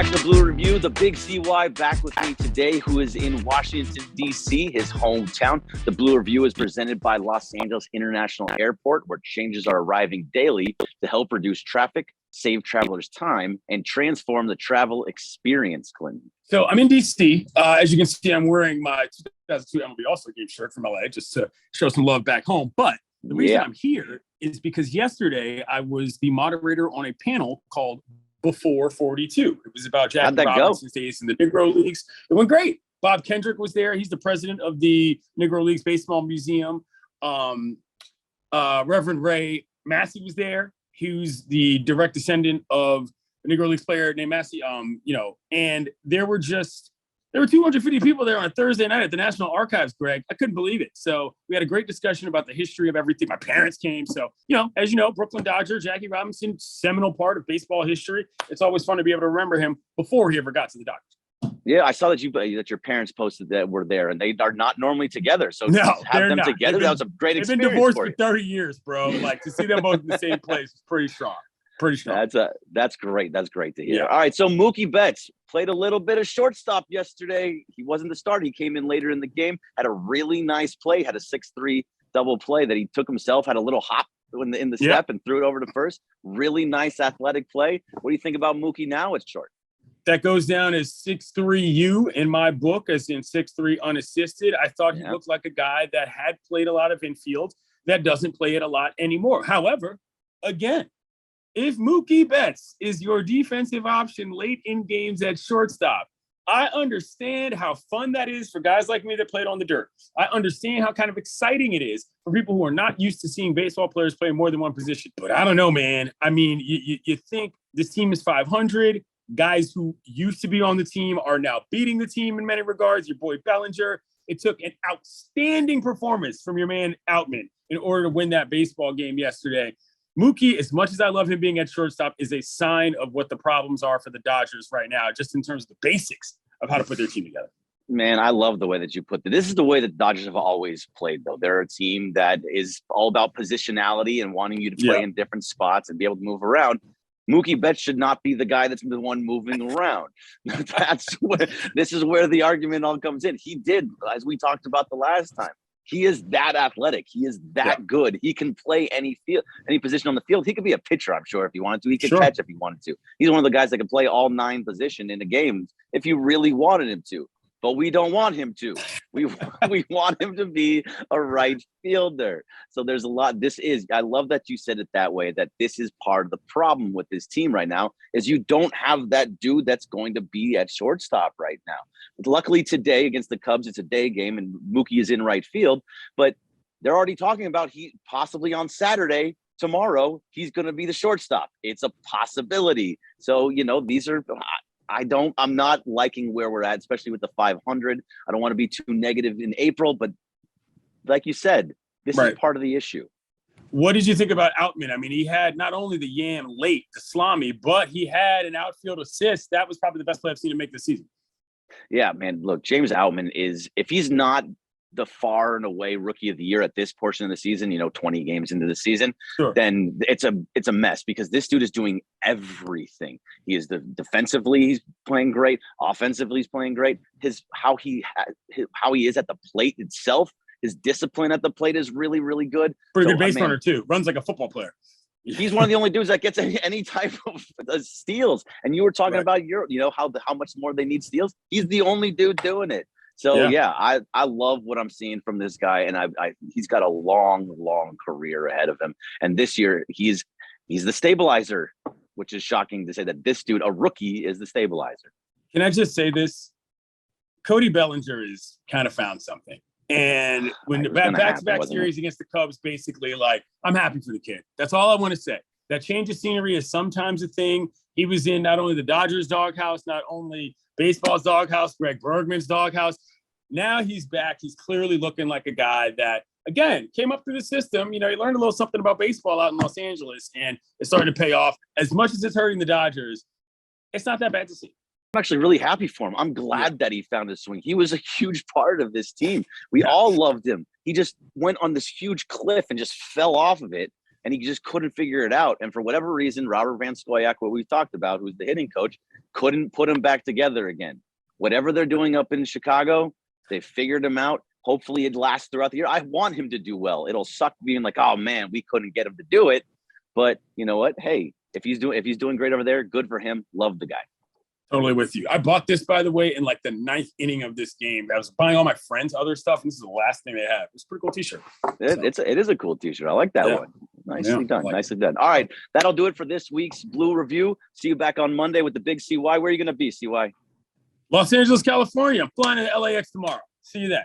back to Blue Review. The Big CY back with me today, who is in Washington, D.C., his hometown. The Blue Review is presented by Los Angeles International Airport, where changes are arriving daily to help reduce traffic, save travelers time, and transform the travel experience, Clinton. So I'm in D.C. As you can see, I'm wearing my 2002 MLB All-Star Game shirt from LA just to show some love back home. But the reason I'm here is because yesterday I was the moderator on a panel called Before 42. It was about Jackie Robinson's days in the Negro Leagues. It went great. Bob Kendrick was there. He's the president of the Negro Leagues Baseball Museum. Reverend Ray Massey was there. He was the direct descendant of a Negro Leagues player named Massey. And there were 250 people there on a Thursday night at the National Archives, Greg. I couldn't believe it. So we had a great discussion about the history of everything. My parents came. So, as you know, Brooklyn Dodger, Jackie Robinson, seminal part of baseball history. It's always fun to be able to remember him before he ever got to the Dodgers. Yeah, I saw that your parents posted that were there, and they are not normally together. So no, to have them together, that was a great experience. They've been divorced for 30 years, bro. Like, to see them both in the same place is pretty strong. Pretty strong. That's great. That's great to hear. Yeah. All right, so Mookie Betts played a little bit of shortstop yesterday. He wasn't the starter. He came in later in the game, had a really nice play, had a 6-3 double play that he took himself, had a little hop in the step and threw it over to first. Really nice athletic play. What do you think about Mookie now at short? That goes down as 6'3" in my book, as in 6'3" unassisted. I thought he looked like a guy that had played a lot of infield that doesn't play it a lot anymore. However, again, if Mookie Betts is your defensive option late in games at shortstop, I understand how fun that is for guys like me that played on the dirt. I understand how kind of exciting it is for people who are not used to seeing baseball players play more than one position. But I don't know, man. I mean, you think this team is 500. Guys who used to be on the team are now beating the team in many regards. Your boy Bellinger. It took an outstanding performance from your man Outman in order to win that baseball game yesterday. Mookie, as much as I love him being at shortstop, is a sign of what the problems are for the Dodgers right now, just in terms of the basics of how to put their team together. Man, I love the way that you put it. This is the way that Dodgers have always played, though. They're a team that is all about positionality and wanting you to play in different spots and be able to move around. Mookie Betts should not be the guy that's the one moving around. This is where the argument all comes in. He did, as we talked about the last time. He is that athletic. He is that good. He can play any position on the field. He could be a pitcher, I'm sure, if he wanted to. He could catch if he wanted to. He's one of the guys that can play all 9 positions in a game if you really wanted him to. But we don't want him to. We want him to be a right fielder. So there's a lot. I love that you said it that way, that this is part of the problem with this team right now, is you don't have that dude that's going to be at shortstop right now. But luckily today against the Cubs, it's a day game and Mookie is in right field, but they're already talking about he possibly on Saturday, tomorrow, he's going to be the shortstop. It's a possibility. So, these are, I'm not liking where we're at, especially with the 500. I don't want to be too negative in April, but like you said, this is part of the issue. What did you think about Outman? I mean, he had not only the yam late, the salami, but he had an outfield assist. That was probably the best play I've seen him make this season. Yeah, man. Look, James Outman is, if he's not the far and away rookie of the year at this portion of the season, 20 games into the season, then it's a mess, because this dude is doing everything. He is defensively, he's playing great. Offensively, he's playing great. How he is at the plate itself, his discipline at the plate is really, really good. Pretty good base runner too. Runs like a football player. He's one of the only dudes that gets any type of steals. And you were talking about how much more they need steals. He's the only dude doing it. So I love what I'm seeing from this guy, and he's got a long career ahead of him. And this year he's the stabilizer, which is shocking to say that this dude, a rookie, is the stabilizer. Can I just say this? Cody Bellinger is kind of found something. And when the back-to-back series against the Cubs, basically, I'm happy for the kid. That's all I want to say. That change of scenery is sometimes a thing. He was in not only the Dodgers' doghouse, not only baseball's doghouse, Greg Bergman's doghouse. Now he's back. He's clearly looking like a guy that, again, came up through the system. He learned a little something about baseball out in Los Angeles, and it's starting to pay off. As much as it's hurting the Dodgers, it's not that bad to see. I'm actually really happy for him. I'm glad that he found his swing. He was a huge part of this team. We all loved him. He just went on this huge cliff and just fell off of it. and he just couldn't figure it out. And for whatever reason, Robert Van Scoyoc, what we talked about, who's the hitting coach, couldn't put him back together again. Whatever they're doing up in Chicago, they figured him out. Hopefully it lasts throughout the year. I want him to do well. It'll suck being like, oh man, we couldn't get him to do it. But you know what? Hey, if he's doing great over there, good for him. Love the guy. Totally with you. I bought this, by the way, in like the 9th inning of this game. I was buying all my friends' other stuff, and this is the last thing they have. It's a pretty cool T-shirt. It is a cool T-shirt. I like that one. Nicely done. Nicely done. All right, that'll do it for this week's Blue Review. See you back on Monday with the big CY. Where are you going to be, CY? Los Angeles, California. I'm flying to LAX tomorrow. See you then.